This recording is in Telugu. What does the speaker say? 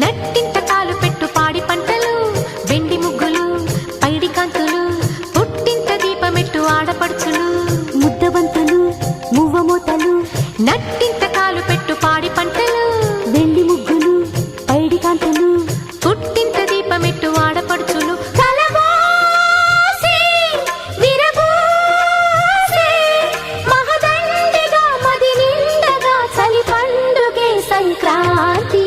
నట్టింట కాలు పెట్టు పాడి పంటలు వెండి ముగ్గులు పైడి కాంతులు పుట్టింట దీపమెట్టు ఆడపడుచులు ముద్దబంతులు మువ్వమోతలు నట్టింట కాలు పెట్టు పాడి పంటలు వెండి ముగ్గులు పైడి కాంతులు పుట్టింట దీపమెట్టు ఆడపడుచులు మహదండిగా మది నిండగా చలి పండుగే సంక్రాంతి.